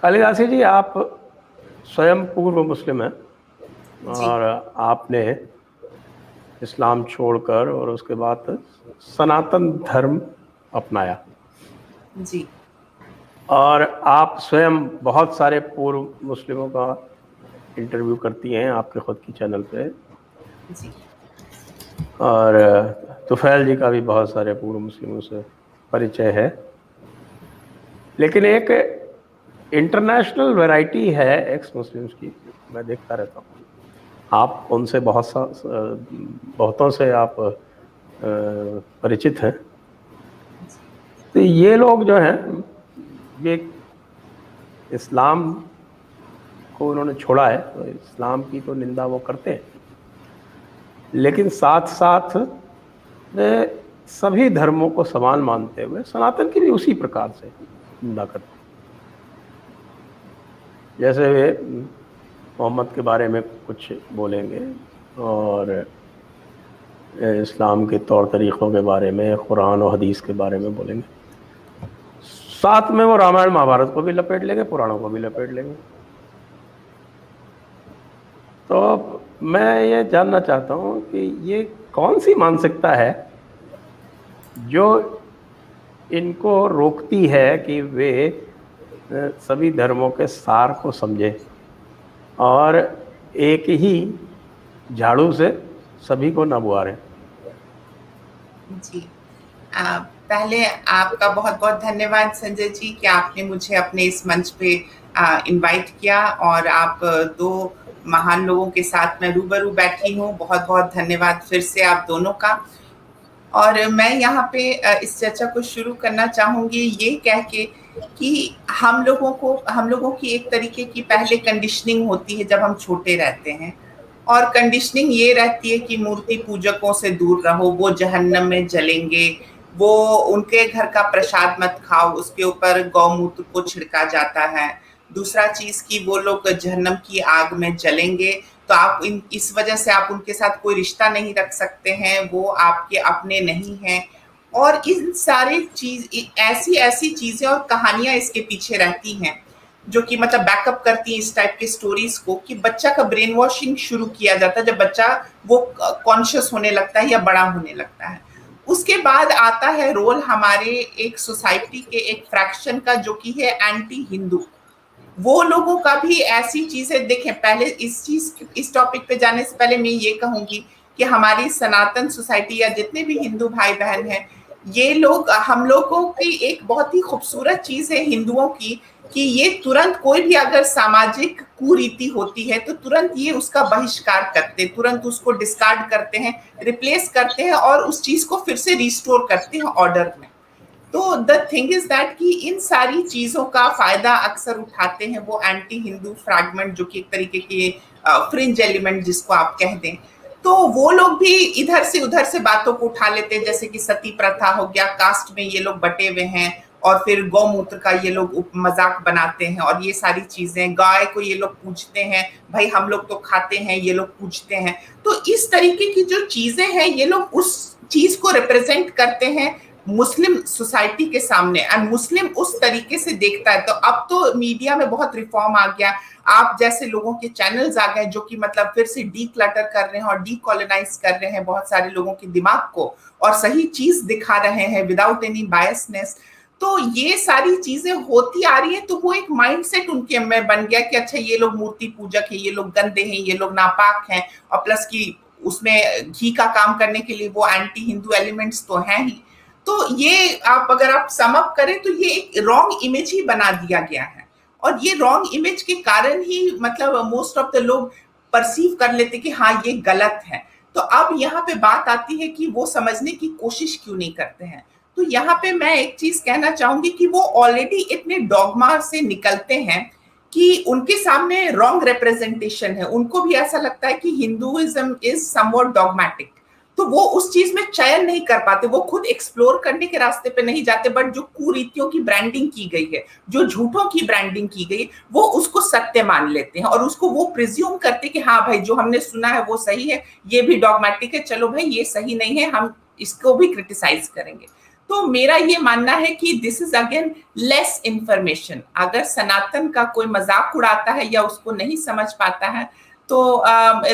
कालिदासी जी, आप स्वयं पूर्व मुस्लिम हैं जी। और आपने इस्लाम छोड़कर और उसके बाद सनातन धर्म अपनाया जी। और आप स्वयं बहुत सारे पूर्व मुस्लिमों का इंटरव्यू करती हैं आपके खुद की चैनल पे। जी। और तुफैल जी का भी बहुत सारे पूर्व मुस्लिमों से परिचय है, लेकिन एक इंटरनेशनल वैरायटी है एक्स मुस्लिम्स की, मैं देखता रहता हूँ। आप उनसे बहुतों से आप परिचित हैं। तो ये लोग जो हैं, ये इस्लाम को उन्होंने छोड़ा है, तो इस्लाम की तो निंदा वो करते हैं, लेकिन साथ साथ वे सभी धर्मों को समान मानते हुए सनातन की भी उसी प्रकार से निंदा करते हैं। जैसे वे मोहम्मद के बारे में कुछ बोलेंगे और इस्लाम के तौर तरीक़ों के बारे में, कुरान और हदीस के बारे में बोलेंगे, साथ में वो रामायण महाभारत को भी लपेट लेंगे, पुराणों को भी लपेट लेंगे। तो मैं ये जानना चाहता हूँ कि ये कौन सी मानसिकता है जो इनको रोकती है कि वे सभी धर्मों के सार को समझे और एक ही झाड़ू से सभी को न बुआरें। जी। पहले आपका बहुत बहुत धन्यवाद संजय जी कि आपने मुझे अपने इस मंच पे इनवाइट किया और आप दो महान लोगों के साथ मैं रूबरू बैठी हूँ। बहुत बहुत धन्यवाद फिर से आप दोनों का। और मैं यहाँ पे इस चर्चा को शुरू करना चाहूंगी ये कह के कि हम लोगों की एक तरीके की पहले कंडीशनिंग होती है जब हम छोटे रहते हैं, और कंडीशनिंग ये रहती है कि मूर्ति पूजकों से दूर रहो, वो जहन्नम में जलेंगे, वो उनके घर का प्रसाद मत खाओ, उसके ऊपर गौमूत्र को छिड़का जाता है। दूसरा चीज कि वो लोग जहन्नम की आग में जलेंगे, तो आप इस वजह से आप उनके साथ कोई रिश्ता नहीं रख सकते हैं, वो आपके अपने नहीं हैं। और इन सारे चीज ऐसी ऐसी चीजें और कहानियां इसके पीछे रहती हैं जो कि मतलब बैकअप करती है इस टाइप की स्टोरीज को, कि बच्चा का ब्रेन वॉशिंग शुरू किया जाता है जब बच्चा वो कॉन्शियस होने लगता है या बड़ा होने लगता है। उसके बाद आता है रोल हमारे एक सोसाइटी के एक फ्रैक्शन का जो कि है एंटी हिंदू। वो लोगों का भी ऐसी चीजें देखें, पहले इस टॉपिक पे जाने से पहले मैं ये कहूंगी कि हमारी सनातन सोसाइटी या जितने भी हिंदू भाई बहन हैं, ये लोग हम लोगों की एक बहुत ही खूबसूरत चीज है हिंदुओं की कि ये तुरंत कोई भी अगर सामाजिक कुरीति होती है तो तुरंत ये उसका बहिष्कार करते, तुरंत उसको डिस्कार्ड करते हैं, रिप्लेस करते हैं और उस चीज को फिर से रिस्टोर करते हैं ऑर्डर में। तो द थिंग इज दैट कि इन सारी चीजों का फायदा अक्सर उठाते हैं वो एंटी हिंदू फ्रैगमेंट जो कि एक तरीके के फ्रिंज एलिमेंट जिसको आप कह दें। तो वो लोग भी इधर से उधर से बातों को उठा लेते हैं, जैसे कि सती प्रथा हो गया, कास्ट में ये लोग बटे हुए हैं, और फिर गौमूत्र का ये लोग मजाक बनाते हैं, और ये सारी चीजें, गाय को ये लोग पूछते हैं, भाई हम लोग तो खाते हैं, ये लोग पूछते हैं। तो इस तरीके की जो चीजें हैं ये लोग उस चीज को रिप्रेजेंट करते हैं मुस्लिम सोसाइटी के सामने, एंड मुस्लिम उस तरीके से देखता है। तो अब तो मीडिया में बहुत रिफॉर्म आ गया, आप जैसे लोगों के चैनल्स आ गए जो कि मतलब फिर से डी क्लटर कर रहे हैं और डीकोलोनाइज कर रहे हैं बहुत सारे लोगों के दिमाग को, और सही चीज दिखा रहे हैं विदाउट एनी बायसनेस। तो ये सारी चीजें होती आ रही है, तो वो एक माइंडसेट उनके में बन गया कि अच्छा ये लोग मूर्ति पूजक है, ये लोग गंदे हैं, ये लोग नापाक हैं, और प्लस की उसमें घी का काम करने के लिए वो एंटी हिंदू एलिमेंट्स तो हैं ही। तो ये अगर आप सम अप करें तो ये एक रॉन्ग इमेज ही बना दिया गया है, और ये रॉन्ग इमेज के कारण ही मतलब मोस्ट ऑफ द लोग परसीव कर लेते कि हाँ ये गलत है। तो अब यहाँ पे बात आती है कि वो समझने की कोशिश क्यों नहीं करते हैं। तो यहाँ पे मैं एक चीज कहना चाहूंगी कि वो ऑलरेडी इतने डॉगमा से निकलते हैं कि उनके सामने रॉन्ग रिप्रेजेंटेशन है, उनको भी ऐसा लगता है कि हिंदुइज्म इज समवॉट डॉगमेटिक, तो वो उस चीज में चयन नहीं कर पाते, वो खुद एक्सप्लोर करने के रास्ते पे नहीं जाते, बट जो कुरीतियों की ब्रांडिंग की गई है, जो झूठों की ब्रांडिंग की गई, वो उसको सत्य मान लेते हैं और उसको वो प्रिज्यूम करते कि हाँ भाई जो हमने सुना है वो सही है, ये भी डॉगमेटिक है, चलो भाई ये सही नहीं है, हम इसको भी क्रिटिसाइज करेंगे। तो मेरा ये मानना है कि this is again less information. अगर सनातन का कोई मजाक उड़ाता है या उसको नहीं समझ पाता है, तो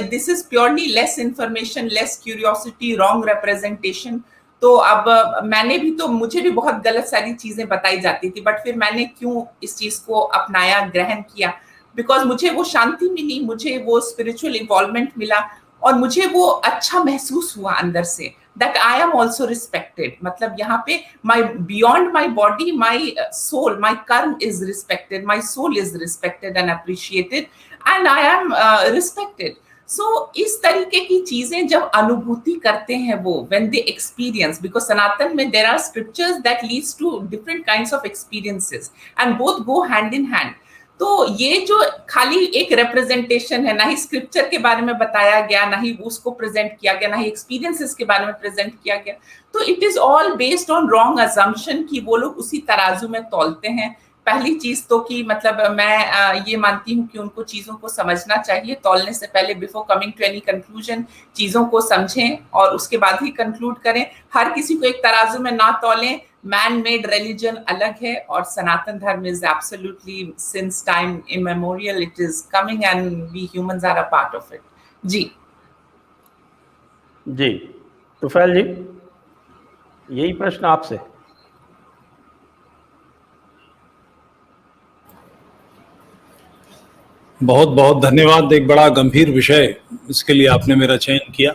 this is purely less information, less curiosity, wrong representation. तो अब मैंने भी, तो मुझे भी बहुत गलत सारी चीजें बताई जाती थी, बट फिर मैंने क्यों इस चीज को अपनाया, ग्रहण किया, बिकॉज मुझे वो शांति मिली, मुझे वो स्पिरिचुअल इन्वॉल्वमेंट मिला, और मुझे वो अच्छा महसूस हुआ अंदर से, that I am also respected। मतलब यहाँ पे my beyond my body, my soul, my karma is respected, my soul is respected and appreciated, and I am respected। So इस तरीके की चीजें जब अनुभूति करते हैं वो, when they experience, because सनातन में there are scriptures that leads to different kinds of experiences and both go hand in hand। तो ये जो खाली एक रिप्रेजेंटेशन है, ना ही स्क्रिप्चर के बारे में बताया गया, ना ही उसको प्रेजेंट किया गया, ना ही एक्सपीरियंसेस के बारे में प्रेजेंट किया गया, तो it is all based on wrong assumption कि वो लोग उसी तराजू में तौलते हैं। पहली चीज तो कि मतलब मैं ये मानती हूँ कि उनको चीजों को समझना चाहिए तौलने से पहले, before coming to any conclusion चीजों को समझें और उसके बाद ही कंक्लूड करें। हर किसी को एक तराजू में ना तौलें। मैन मेड रिलीजन अलग है और Sanatan Dharma is absolutely since time immemorial it is coming and we humans are a part of it. जी जी तुफैल जी, यही प्रश्न आपसे। बहुत बहुत धन्यवाद। एक बड़ा गंभीर विषय, इसके लिए आपने मेरा चयन किया।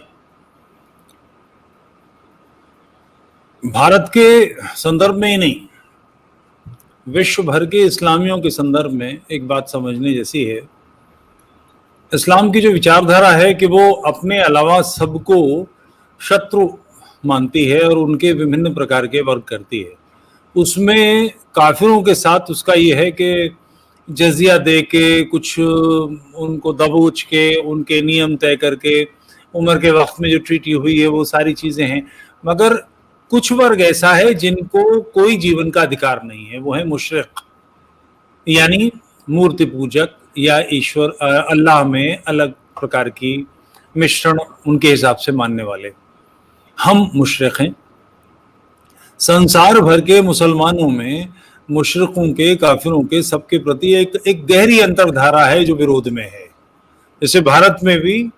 भारत के संदर्भ में ही नहीं, विश्व भर के इस्लामियों के संदर्भ में एक बात समझने जैसी है। इस्लाम की जो विचारधारा है कि वो अपने अलावा सबको शत्रु मानती है और उनके विभिन्न प्रकार के वर्ग करती है। उसमें काफिरों के साथ उसका ये है कि जजिया दे के, कुछ उनको दबोच के, उनके नियम तय करके, उम्र के वक्त में जो ट्रीटी हुई है वो सारी चीज़ें हैं। मगर कुछ वर्ग ऐसा है जिनको कोई जीवन का अधिकार नहीं है, वो है मुशरिक, यानी मूर्ति पूजक या ईश्वर अल्लाह में अलग प्रकार की मिश्रण उनके हिसाब से मानने वाले। हम मुशरिक हैं। संसार भर के मुसलमानों में मुशरिकों के, काफिरों के, सबके प्रति एक गहरी अंतर्धारा है जो विरोध में है। जैसे भारत में भी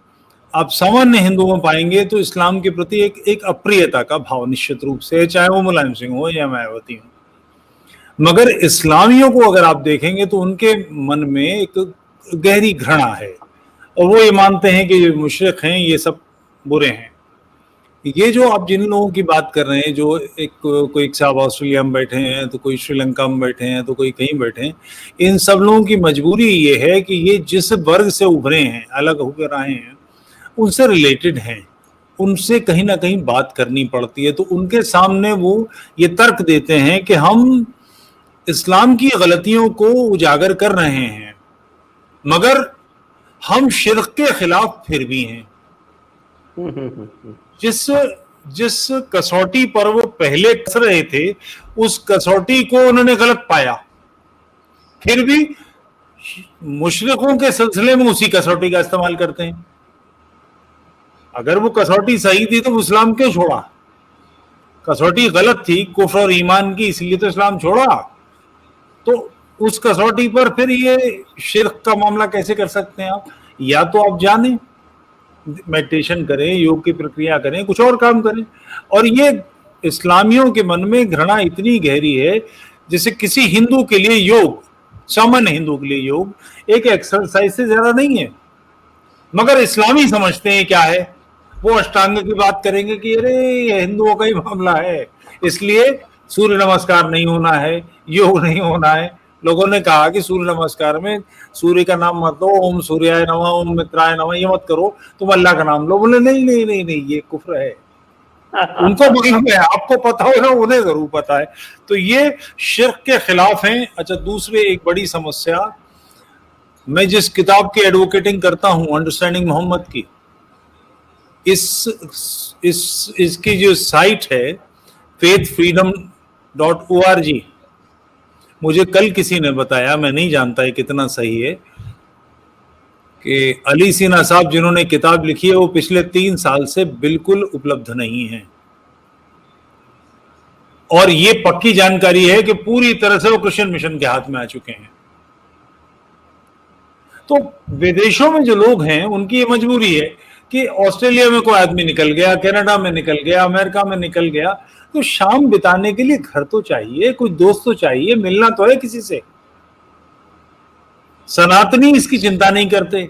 आप सामान्य हिंदुओं में पाएंगे तो इस्लाम के प्रति एक अप्रियता का भाव निश्चित रूप से, चाहे वो मुलायम सिंह हो या मायावती हो। मगर इस्लामियों को अगर आप देखेंगे तो उनके मन में एक गहरी घृणा है और वो ये मानते हैं कि ये मुशरिक हैं, ये सब बुरे हैं। ये जो आप जिन लोगों की बात कर रहे हैं, जो कोई साहब ऑस्ट्रेलिया में बैठे हैं, तो कोई श्रीलंका में बैठे हैं, तो कोई कहीं बैठे हैं, इन सब लोगों की मजबूरी ये है कि ये जिस वर्ग से उभरे हैं, अलग होकर आए हैं, उनसे रिलेटेड हैं, उनसे कहीं ना कहीं बात करनी पड़ती है। तो उनके सामने वो ये तर्क देते हैं कि हम इस्लाम की गलतियों को उजागर कर रहे हैं, मगर हम शिर्क के खिलाफ फिर भी हैं। जिस कसौटी पर वो पहले कस रहे थे, उस कसौटी को उन्होंने गलत पाया, फिर भी मुशरिकों के सिलसिले में उसी कसौटी का इस्तेमाल करते हैं। अगर वो कसौटी सही थी तो इस्लाम क्यों छोड़ा? कसौटी गलत थी, कुफ्र और ईमान की, इसलिए तो इस्लाम छोड़ा। तो उस कसौटी पर फिर ये शिर्क का मामला कैसे कर सकते हैं आप? या तो आप जाने, मेडिटेशन करें, योग की प्रक्रिया करें, कुछ और काम करें। और ये इस्लामियों के मन में घृणा इतनी गहरी है, जैसे किसी हिंदू के लिए योग, सामान्य हिंदू के लिए योग एक एक्सरसाइज से ज्यादा नहीं है, मगर इस्लामी समझते हैं क्या है। वो अष्टांग की बात करेंगे कि अरे ये हिंदुओं का ही मामला है, इसलिए सूर्य नमस्कार नहीं होना है, योग नहीं होना है। लोगों ने कहा कि सूर्य नमस्कार में सूर्य का नाम मत लो, ओम सूर्याय नमः, ओम मित्राय नमः, ये मत करो, तुम अल्लाह का नाम लो। बोले नहीं नहीं नहीं नहीं, ये कुफ्र है। उनको मालूम है, आपको पता होगा, उन्हें जरूर पता है। तो ये शिर्क के खिलाफ हैं। अच्छा, दूसरे एक बड़ी समस्या, मैं जिस किताब की एडवोकेटिंग करता हूं, अंडरस्टैंडिंग मोहम्मद की, इसकी जो साइट है faithfreedom.org, मुझे कल किसी ने बताया, मैं नहीं जानता है कितना सही है, कि अली सिन्हा साहब जिन्होंने किताब लिखी है वो पिछले 3 साल से बिल्कुल उपलब्ध नहीं है। और ये पक्की जानकारी है कि पूरी तरह से वो क्रिश्चियन मिशन के हाथ में आ चुके हैं। तो विदेशों में जो लोग हैं उनकी ये मजबूरी है कि ऑस्ट्रेलिया में कोई आदमी निकल गया, कनाडा में निकल गया, अमेरिका में निकल गया, तो शाम बिताने के लिए घर तो चाहिए, कोई दोस्त तो चाहिए, मिलना तो है किसी से। सनातनी इसकी चिंता नहीं करते,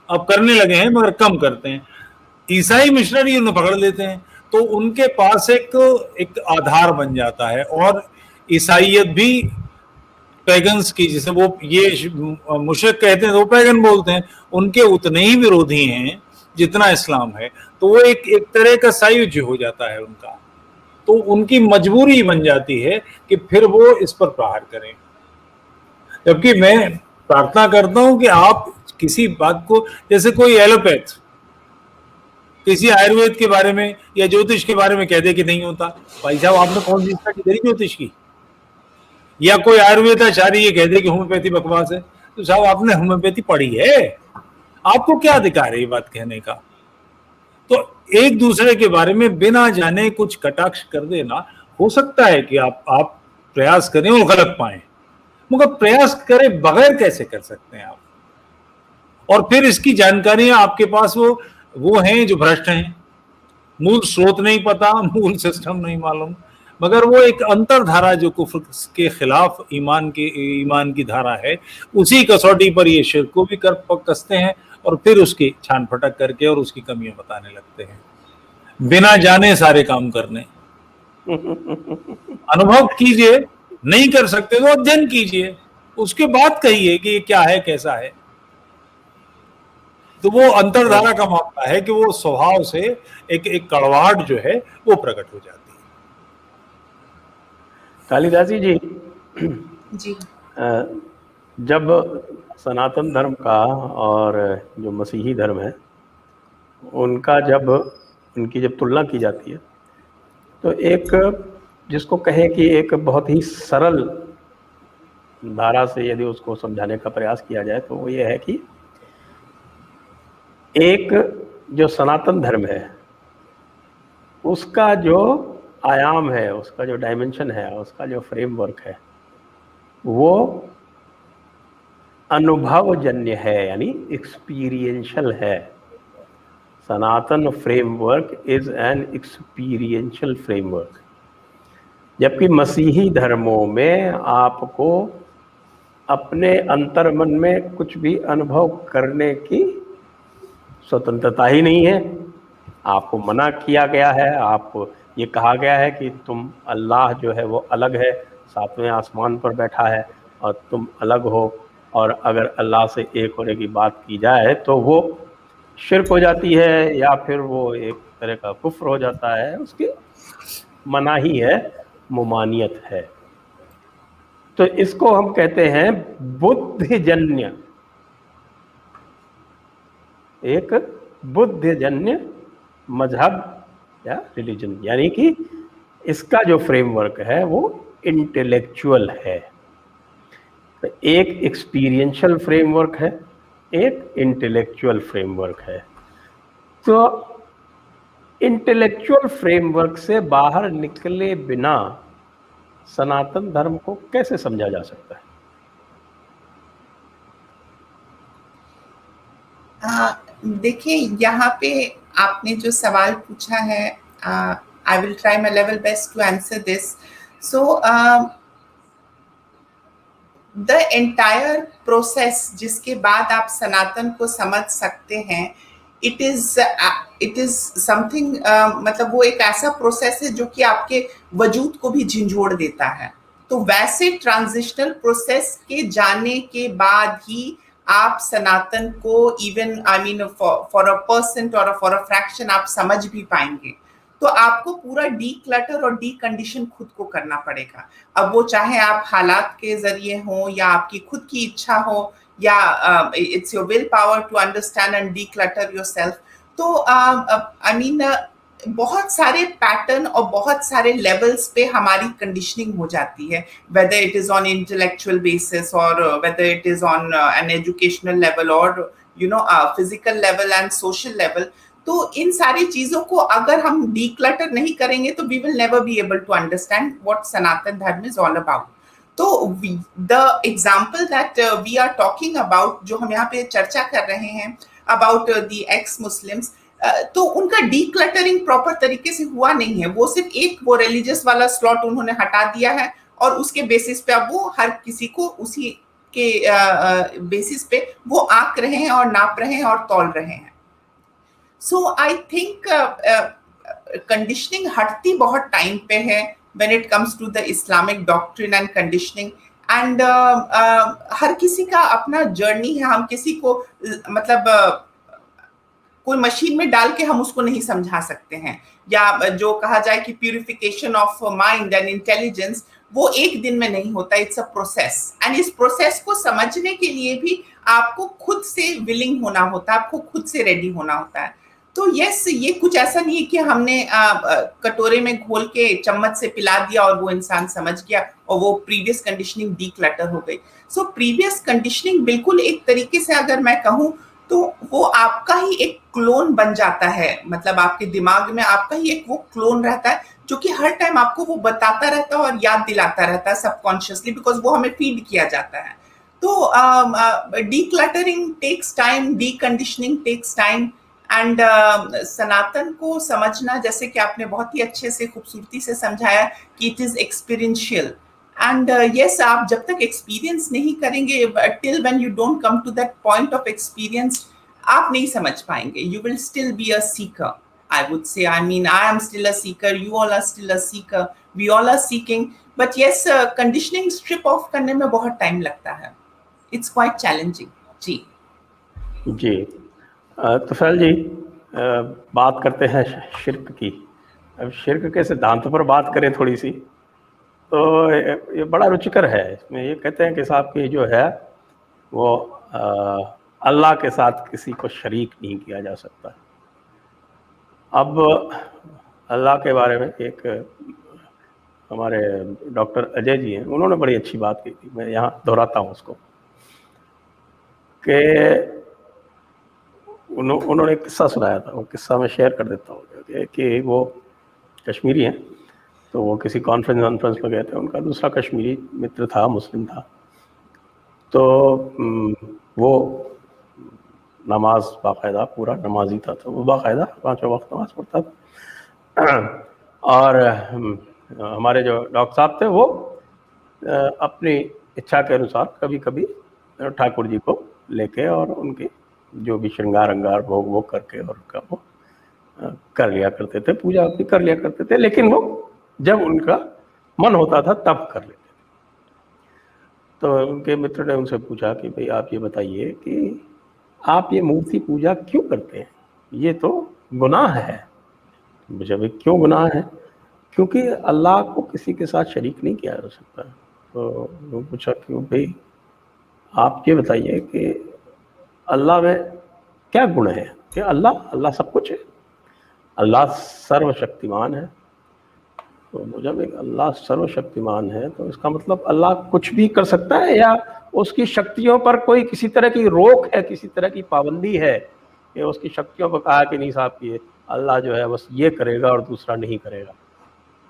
अब करने लगे हैं मगर कम करते हैं। ईसाई मिशनरी उन्हें पकड़ लेते हैं, तो उनके पास एक आधार बन जाता है। और ईसाइयत भी पैगन्स की, जिसे वो ये मुशरिक कहते हैं तो वो पैगन बोलते हैं, उनके उतने ही विरोधी हैं जितना इस्लाम है। तो वो एक तरह का सायुज्य हो जाता है उनका, तो उनकी मजबूरी बन जाती है कि फिर वो इस पर प्रहार करें। जबकि मैं प्रार्थना करता हूं कि आप किसी बात को, जैसे कोई एलोपैथ किसी आयुर्वेद के बारे में या ज्योतिष के बारे में कह दे कि नहीं होता, भाई साहब आपने कौन सी स्टडी करी ज्योतिष की? या कोई आयुर्वेदाचार्य ये कह दे कि होम्योपैथी बकवास है, तो साहब आपने होम्योपैथी पढ़ी है? आपको क्या अधिकार है ये बात कहने का? तो एक दूसरे के बारे में बिना जाने कुछ कटाक्ष कर देना, हो सकता है कि आप प्रयास करें और गलत पाएं, मगर प्रयास करे बगैर कैसे कर सकते हैं आप? और फिर इसकी जानकारियां आपके पास वो हैं जो भ्रष्ट हैं, मूल स्रोत नहीं पता, मूल सिस्टम नहीं मालूम, मगर वो एक अंतरधारा जो कुफ्र के खिलाफ ईमान की धारा है, उसी कसौटी पर ये शिर्क को भी कसते हैं और फिर उसकी छान फटक करके और उसकी कमियां बताने लगते हैं, बिना जाने सारे काम करने। अनुभव कीजिए, नहीं कर सकते तो अध्ययन कीजिए, उसके बाद कहिए कि ये क्या है, कैसा है। तो वो अंतरधारा का मामला है कि वो स्वभाव से एक कड़वाहट जो है वो प्रकट हो जाती है। कालिदासी जी, जी, जब सनातन धर्म का और जो मसीही धर्म है उनका उनकी जब तुलना की जाती है, तो एक जिसको कहें कि एक बहुत ही सरल धारा से यदि उसको समझाने का प्रयास किया जाए तो वो ये है कि एक जो सनातन धर्म है उसका जो आयाम है, उसका जो डायमेंशन है, उसका जो फ्रेमवर्क है, वो अनुभवजन्य है, यानी एक्सपीरियंशियल है। Sanatan framework is an experiential framework, जबकि मसीही धर्मों में आपको अपने अंतर्मन में कुछ भी अनुभव करने की स्वतंत्रता ही नहीं है। आपको मना किया गया है, आपको ये कहा गया है कि तुम, अल्लाह जो है वो अलग है, सातवें आसमान पर बैठा है और तुम अलग हो, और अगर अल्लाह से एक होने की बात की जाए तो वो शिर्क हो जाती है या फिर वो एक तरह का कुफ्र हो जाता है, उसकी मनाही है, मुमानियत है। तो इसको हम कहते हैं बुद्धिजन्य, एक बुद्धिजन्य मजहब या रिलीजन, यानी कि इसका जो फ्रेमवर्क है वो इंटेलेक्चुअल है। तो एक एक्सपीरियंशियल फ्रेमवर्क है, एक इंटेलेक्चुअल फ्रेमवर्क है। तो इंटेलेक्चुअल फ्रेमवर्क से बाहर निकले बिना सनातन धर्म को कैसे समझा जा सकता है? देखिए, यहाँ पे आपने जो सवाल पूछा है, I will try my level best to answer this. So the entire process जिसके बाद आप सनातन को समझ सकते हैं, इट इज समथिंग, मतलब वो एक ऐसा प्रोसेस है जो कि आपके वजूद को भी झंझोड़ देता है। तो वैसे ट्रांजिशनल प्रोसेस के जाने के बाद ही आप सनातन को इवन फॉर अ परसेंट और फॉर अ फ्रैक्शन आप समझ भी पाएंगे। तो आपको पूरा डी क्लटर और डी कंडीशन खुद को करना पड़ेगा। अब वो चाहे आप हालात के जरिए हो या आपकी खुद की इच्छा हो या it's your will power to understand and declutter yourself. तो बहुत सारे पैटर्न और बहुत सारे लेवल्स पे हमारी कंडीशनिंग हो जाती है, whether it is on intellectual basis or whether it is on an educational level or physical level and social level। तो इन सारी चीजों को अगर हम डीक्लटर नहीं करेंगे तो we will never be able to understand what Sanatan Dharma is all about. तो the example that we are talking about, जो हम यहाँ पे चर्चा कर रहे हैं अबाउट द एक्स मुस्लिम्स, तो उनका डीक्लटरिंग प्रॉपर तरीके से हुआ नहीं है। वो सिर्फ एक वो रिलीजियस वाला स्लॉट उन्होंने हटा दिया है और उसके बेसिस पे अब वो हर किसी को उसी के बेसिस पे वो आंक रहे हैं और नाप रहे हैं और तौल रहे हैं। सो आई थिंक कंडीशनिंग हटती बहुत टाइम पे है when it comes to the Islamic doctrine and conditioning, and हर किसी का अपना जर्नी है। हम किसी को मतलब कोई मशीन में डाल के हम उसको नहीं समझा सकते हैं, या जो कहा जाए कि purification of mind and intelligence, वो एक दिन में नहीं होता, इट्स अ प्रोसेस। एंड इस प्रोसेस को समझने के लिए भी आपको खुद से विलिंग होना होता है, आपको खुद से रेडी होना होता है। तो यस, ये कुछ ऐसा नहीं है कि हमने कटोरे में घोल के चम्मच से पिला दिया और वो इंसान समझ गया और वो प्रीवियस कंडीशनिंग डीक्लटर हो गई। सो प्रीवियस कंडीशनिंग बिल्कुल एक तरीके से अगर मैं कहूँ तो वो आपका ही एक क्लोन बन जाता है, मतलब आपके दिमाग में आपका ही एक वो क्लोन रहता है जो कि हर टाइम आपको वो बताता रहता है और याद दिलाता रहता है सबकॉन्शियसली, बिकॉज वो हमें फीड किया जाता है। तो decluttering takes time, deconditioning takes time, and Sanatan को समझना, जैसे कि आपने बहुत ही अच्छे से खूबसूरती से समझाया कि it is experiential. And yes, आप जब तक एक्सपीरियंस नहीं करेंगे, till when you don't come to that point of experience, आप नहीं समझ पाएंगे। You will still be a seeker, I would say. I mean, I am still a seeker, you all are still a seeker, we all are seeking, but yes, conditioning strip off करने में बहुत time लगता है। It's quite challenging. जी जी, तुफैल जी, बात करते हैं शिर्क की। अब शिर्क के सिद्धांतों पर बात करें थोड़ी सी, तो ये बड़ा रुचिकर है। इसमें ये कहते हैं कि साहब की जो है वो अल्लाह के साथ किसी को शरीक नहीं किया जा सकता। अब अल्लाह के बारे में एक हमारे डॉक्टर अजय जी हैं, उन्होंने बड़ी अच्छी बात की थी, मैं यहाँ दोहराता हूँ उसको, कि उन्होंने एक किस्सा सुनाया था। वो किस्सा मैं शेयर कर देता हूँ कि वो कश्मीरी हैं, तो वो किसी कॉन्फ्रेंस में गए थे। उनका दूसरा कश्मीरी मित्र था, मुस्लिम था, तो वो नमाज बाकायदा, पूरा नमाजी था, तो वो बाकायदा 5 वक्त नमाज पढ़ता था। और हमारे जो डॉक्टर साहब थे वो अपनी इच्छा के अनुसार कभी कभी ठाकुर जी को लेके और उनकी जो भी श्रृंगार अंगार भोग वो करके और उनका वो कर लिया करते थे, पूजा अपनी कर लिया करते थे, लेकिन वो जब उनका मन होता था तब कर लेते थे। तो उनके मित्र ने उनसे पूछा कि भाई आप ये बताइए कि आप ये मूर्ति पूजा क्यों करते हैं, ये तो गुनाह है। जब क्यों गुनाह है? क्योंकि अल्लाह को किसी के साथ शरीक नहीं किया जा सकता। तो वो पूछा क्यों भाई, आप ये बताइए कि अल्लाह में क्या गुण है? कि अल्लाह सब कुछ है, अल्लाह सर्वशक्तिमान है। तो जब एक अल्लाह सर्वशक्तिमान है तो इसका मतलब अल्लाह कुछ भी कर सकता है, या उसकी शक्तियों पर कोई किसी तरह की रोक है, किसी तरह की पाबंदी है कि उसकी शक्तियों पर कहा कि नहीं साहब कि अल्लाह जो है बस ये करेगा और दूसरा नहीं करेगा?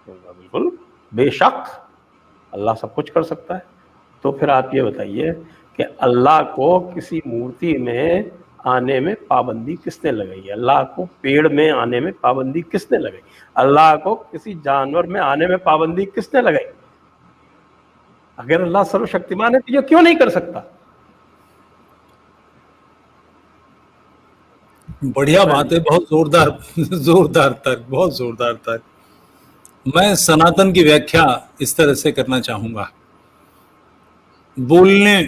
तो बिल्कुल बेशक अल्लाह सब कुछ कर सकता है। तो फिर आप ये बताइए कि अल्लाह को किसी मूर्ति में आने में पाबंदी किसने लगाई है? अल्लाह को पेड़ में आने में पाबंदी किसने लगाई? अल्लाह को किसी जानवर में आने में पाबंदी किसने लगाई? अगर अल्लाह सर्वशक्तिमान है तो ये क्यों नहीं कर सकता? बढ़िया बात है, बहुत जोरदार तर्क, बहुत जोरदार तर्क। मैं सनातन की व्याख्या इस तरह से करना चाहूंगा, बोलने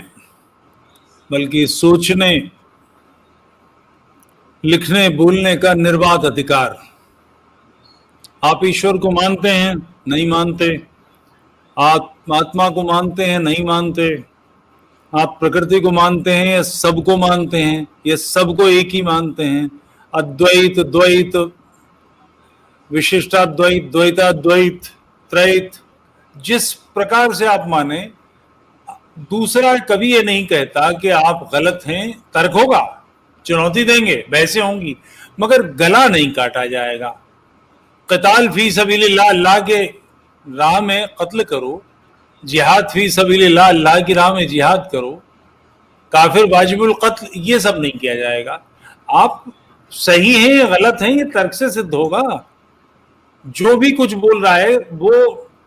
बल्कि सोचने लिखने बोलने का निर्बाध अधिकार। आप ईश्वर को मानते हैं, नहीं मानते, आप आत्मा को मानते हैं, नहीं मानते, आप प्रकृति को मानते हैं या सबको मानते हैं, या सबको एक ही मानते हैं, अद्वैत द्वैत विशिष्टाद्वैत द्वैताद्वैत त्रैत, जिस प्रकार से आप माने, दूसरा कभी ये नहीं कहता कि आप गलत हैं। तर्क होगा, चुनौती देंगे, बहसें होंगी, मगर गला नहीं काटा जाएगा। क़िताल फी सबीलिल्लाह, अल्लाह के राह में कत्ल करो, जिहाद फी सबीलिल्लाह, अल्लाह की राह में जिहाद करो, काफिर वाजिबुल कत्ल, ये सब नहीं किया जाएगा। आप सही हैं या गलत हैं ये तर्क से सिद्ध होगा। जो भी कुछ बोल रहा है वो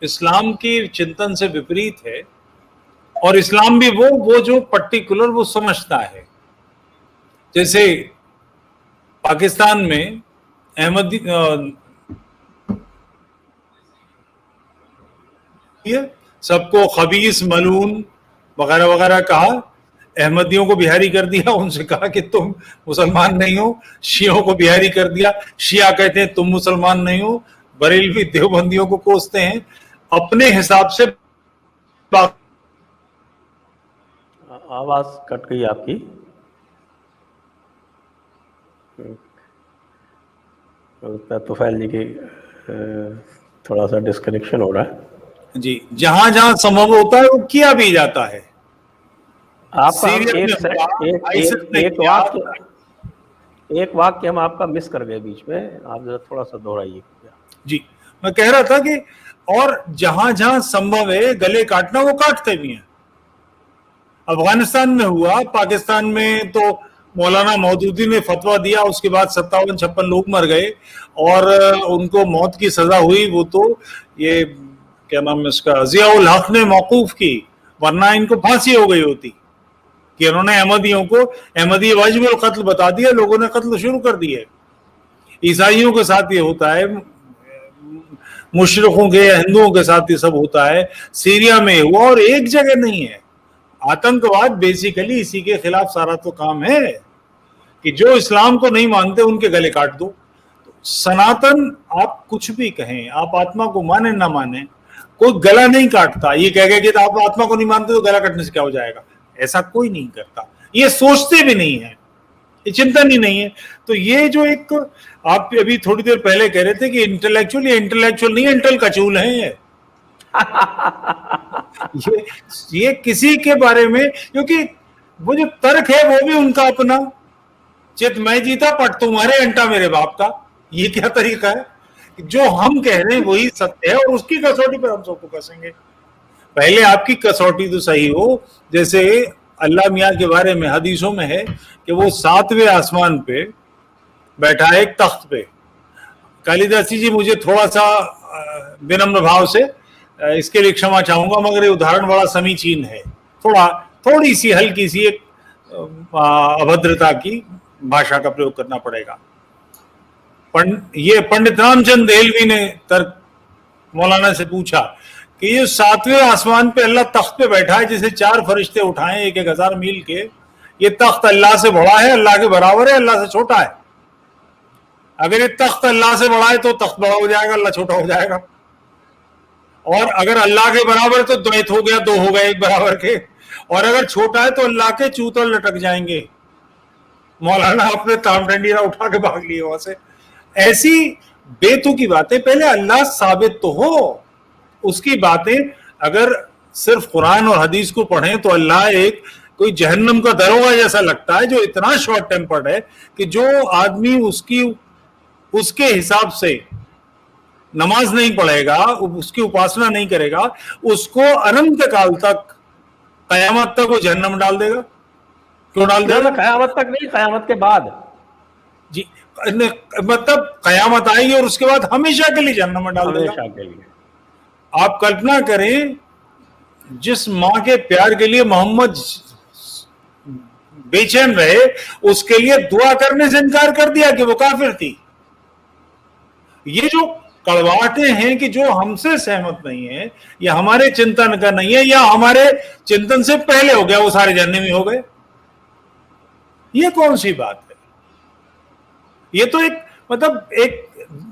इस्लाम की चिंतन से विपरीत है, और इस्लाम भी वो जो पर्टिकुलर वो समझता है। जैसे पाकिस्तान में अहमदी सबको खबीस मलून वगैरह वगैरह कहा, अहमदियों को बिहारी कर दिया, उनसे कहा कि तुम मुसलमान नहीं हो। शियों को बिहारी कर दिया, शिया कहते हैं तुम मुसलमान नहीं हो। बरेलवी देवबंदियों को कोसते हैं अपने हिसाब से। आवाज कट गई आपकी। तुफैल जी की थोड़ा सा डिस्कनेक्शन हो रहा है जी। जहां जहां संभव होता है वो किया भी जाता है। आपका एक वाक्य हम आपका मिस कर गए बीच में, आप जरा थोड़ा सा दोहराइए जी। मैं कह रहा था कि और जहां जहां संभव है गले काटना, वो काटते भी हैं। अफगानिस्तान में हुआ, पाकिस्तान में तो मौलाना मौदूदी ने फतवा दिया, उसके बाद 57-56 लोग मर गए और उनको मौत की सजा हुई। वो तो ये क्या नाम है इसका, जियाउल हक ने मौकूफ की, वरना इनको फांसी हो गई होती कि उन्होंने अहमदियों को अहमदी वाजिबुल कत्ल बता दिया, लोगों ने कत्ल शुरू कर दिए। ईसाइयों के साथ ये होता है, मुशरिकों के, हिंदुओं के साथ ये सब होता है। सीरिया में हुआ, और एक जगह नहीं है। आतंकवाद बेसिकली इसी के खिलाफ सारा तो काम है कि जो इस्लाम को नहीं मानते उनके गले काट दो। तो सनातन, आप कुछ भी कहें, आप आत्मा को माने ना माने, कोई गला नहीं काटता। ये कह गए कि आप आत्मा को नहीं मानते तो गला काटने से क्या हो जाएगा, ऐसा कोई नहीं करता। ये सोचते भी नहीं है, ये चिंतन ही नहीं है। तो ये जो एक आप अभी थोड़ी देर पहले कह रहे थे कि इंटेलेक्चुअल, ये इंटेलेक्चुअल नहीं, इंटेल कचूल है ये किसी के बारे में, क्योंकि वो जो तर्क है वो भी उनका अपना, चित मैं जीता पट तुम्हारे अंटा मेरे बाप का। ये क्या तरीका है? जो हम कह रहे हैं वही सत्य है और उसकी कसौटी पर हम सबको कसेंगे। पहले आपकी कसौटी तो सही हो। जैसे अल्लाह मियाँ के बारे में हदीसों में है कि वो 7वें आसमान पे बैठा है एक तख्त पे। कालिदासी जी, मुझे थोड़ा सा विनम्र भाव से इसके लिए क्षमा चाहूंगा, मगर ये उदाहरण बड़ा समीचीन है। थोड़ी सी हल्की सी एक अभद्रता की भाषा का प्रयोग करना पड़ेगा। ये पंडित रामचंद्र देहलवी ने तर्क मौलाना से पूछा कि ये 7वें आसमान पे अल्लाह तख्त पे बैठा है, जिसे 4 फरिश्ते उठाए 1,000 मील के। ये तख्त अल्लाह से बड़ा है, अल्लाह के बराबर है, अल्लाह से छोटा है। अगर ये तख्त अल्लाह से बड़ा है तो तख्त बड़ा हो जाएगा, अल्लाह छोटा हो जाएगा। और अगर अल्लाह के बराबर है तो द्वैत हो गया, 2 हो गए एक बराबर के। और अगर छोटा है तो अल्लाह के चूतल लटक जाएंगे। मौलाना अपने तामडंडीरा उठा के भाग लिए वहां से। ऐसी बेतुकी बातें, पहले अल्लाह साबित तो हो, उसकी बातें। अगर सिर्फ कुरान और हदीस को पढ़ें तो अल्लाह एक कोई जहन्नम का दरोगा जैसा लगता है, जो इतना शॉर्ट टेम्पर्ड है कि जो आदमी उसके हिसाब से नमाज नहीं पढ़ेगा, उसकी उपासना नहीं करेगा, उसको अनंत काल तक, कयामत तक वो जहन्नम डाल देगा। क्यों डाल देगा? कयामत तक नहीं, कयामत के बाद जी, मतलब कयामत आएगी और उसके बाद हमेशा के लिए जहन्नम में डाल देगा। हमेशा के लिए। आप कल्पना करें, जिस माँ के प्यार के लिए मोहम्मद बेचैन रहे, उसके लिए दुआ करने से इनकार कर दिया कि वो काफिर थी। ये जो कड़वाहटें हैं कि जो हमसे सहमत नहीं है, या हमारे चिंतन का नहीं है, या हमारे चिंतन से पहले हो गया, वो सारे जहन्नमी हो गए, ये कौन सी बात है? ये तो एक मतलब एक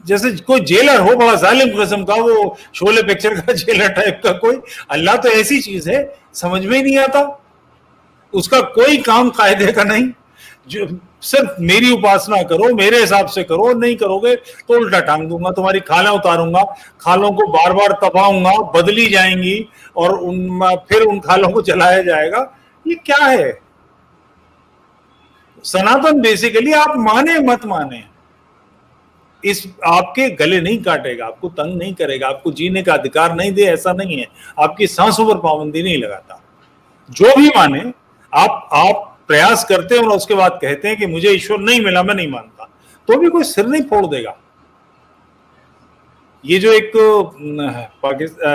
जैसे कोई जेलर हो बड़ा जालिम किस्म का, वो शोले पिक्चर का जेलर टाइप का कोई। अल्लाह तो ऐसी चीज है, समझ में ही नहीं आता। उसका कोई काम कायदे का नहीं, जो सिर्फ मेरी उपासना करो, मेरे हिसाब से करो, नहीं करोगे तो उल्टा टांग दूंगा, तुम्हारी खालें उतारूंगा, खालों को बार बार तपाऊंगा, बदली जाएंगी और फिर उन खालों को जलाया जाएगा। ये क्या है? सनातन बेसिकली, आप माने मत माने, इस आपके गले नहीं काटेगा, आपको तंग नहीं करेगा, आपको जीने का अधिकार नहीं दे, ऐसा नहीं है, आपकी सांसों पर पाबंदी नहीं लगाता। जो भी माने, आप प्रयास करते हैं और उसके बाद कहते हैं कि मुझे ईश्वर नहीं मिला, मैं नहीं मानता, तो भी कोई सिर नहीं फोड़ देगा। ये जो एक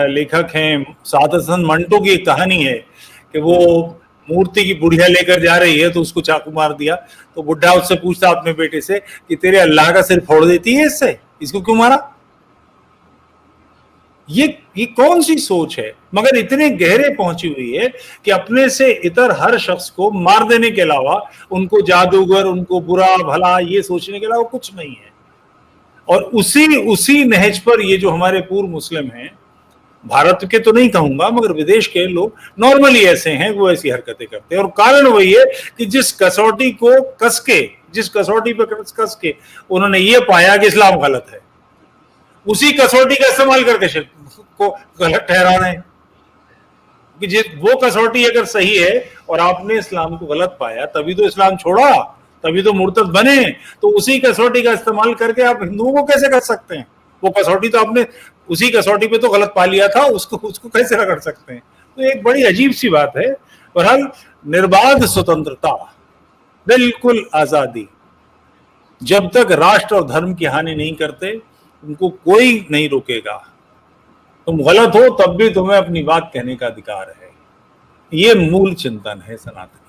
लेखक हैं सादत हसन मंटो की एक कहानी है कि वो मूर्ति की बुढ़िया लेकर जा रही है तो उसको चाकू मार दिया, तो बुढ़ा उससे पूछता अपने बेटे से कि तेरे अल्लाह का सिर फोड़ देती है इससे, इसको क्यों मारा? ये कौन सी सोच है, मगर इतने गहरे पहुंची हुई है कि अपने से इतर हर शख्स को मार देने के अलावा, उनको जादूगर, उनको बुरा भला ये सोचने के अलावा कुछ नहीं है। और उसी नहज पर ये जो हमारे पूर्व मुस्लिम हैं, भारत के तो नहीं कहूंगा मगर विदेश के लोग नॉर्मली ऐसे हैं, वो ऐसी हरकतें करते हैं। और कारण वही है कि जिस कसौटी पे कस के उन्होंने ये पाया कि इस्लाम गलत है, उसी कसौटी का इस्तेमाल करके को गलत ठहरा रहे हैं। कि वो कसौटी अगर सही है और आपने इस्लाम को गलत पाया, तभी तो इस्लाम छोड़ा, तभी तो मुर्तद बने, तो उसी कसौटी का इस्तेमाल करके आप हिंदुओं को कैसे कर सकते हैं? वो कसौटी तो आपने उसी कसौटी पे तो गलत पा लिया था, उसको कैसे रगड़ सकते हैं? तो एक बड़ी अजीब सी बात है। बहरहाल निर्बाध स्वतंत्रता, बिल्कुल आजादी, जब तक राष्ट्र और धर्म की हानि नहीं करते उनको कोई नहीं रोकेगा। तुम गलत हो तब भी तुम्हें अपनी बात कहने का अधिकार है। ये मूल चिंतन है सनातन।